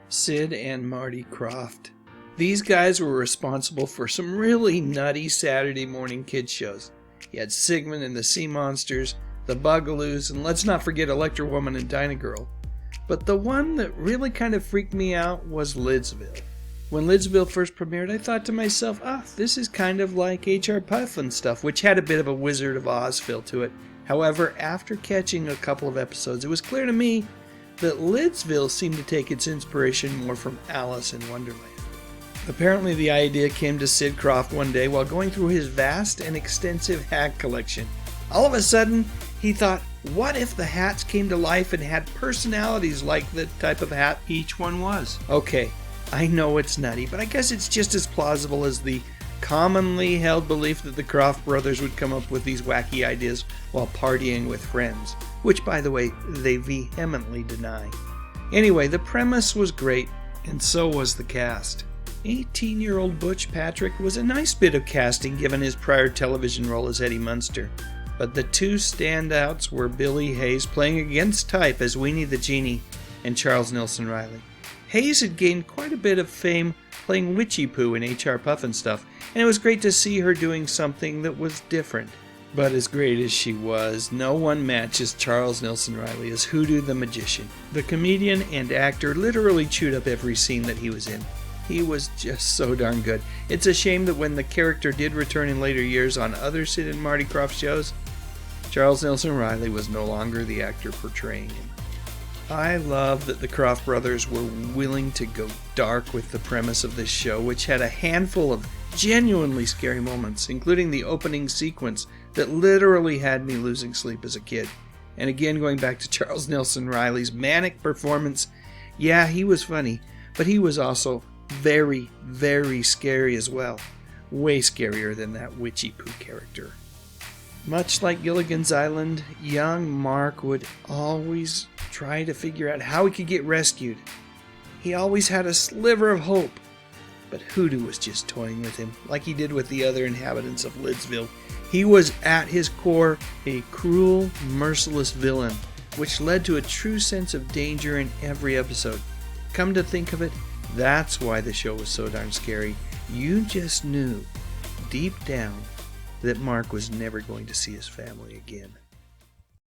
Sid and Marty Krofft. These guys were responsible for some really nutty Saturday morning kids shows. You had Sigmund and the Sea Monsters, the Bugaloos, and let's not forget Electra Woman and Dinah Girl. But the one that really kind of freaked me out was Lidsville. When Lidsville first premiered, I thought to myself, this is kind of like H.R. Puffin stuff, which had a bit of a Wizard of Oz feel to it. However, after catching a couple of episodes, it was clear to me that Lidsville seemed to take its inspiration more from Alice in Wonderland. Apparently the idea came to Sid Krofft one day while going through his vast and extensive hat collection. All of a sudden, he thought, what if the hats came to life and had personalities like the type of hat each one was? Okay, I know it's nutty, but I guess it's just as plausible as the commonly held belief that the Krofft brothers would come up with these wacky ideas while partying with friends, which, by the way, they vehemently deny. Anyway, the premise was great, and so was the cast. 18-year-old Butch Patrick was a nice bit of casting given his prior television role as Eddie Munster, but the two standouts were Billie Hayes playing against type as Weenie the Genie and Charles Nelson Reilly. Hayes had gained quite a bit of fame playing Witchy Poo in H.R. Puffin stuff, and it was great to see her doing something that was different. But as great as she was, no one matches Charles Nelson Reilly as Hoodoo the Magician. The comedian and actor literally chewed up every scene that he was in. He was just so darn good. It's a shame that when the character did return in later years on other Sid and Marty Krofft shows, Charles Nelson Reilly was no longer the actor portraying him. I love that the Krofft brothers were willing to go dark with the premise of this show, which had a handful of genuinely scary moments, including the opening sequence that literally had me losing sleep as a kid. And again, going back to Charles Nelson Reilly's manic performance, yeah, he was funny, but he was also very, very scary as well. Way scarier than that Witchy Poo character. Much like Gilligan's Island, young Mark would always try to figure out how he could get rescued. He always had a sliver of hope, but Hoodoo was just toying with him, like he did with the other inhabitants of Lidsville. He was at his core a cruel, merciless villain, which led to a true sense of danger in every episode. Come to think of it, that's why the show was so darn scary. You just knew, deep down, that Mark was never going to see his family again.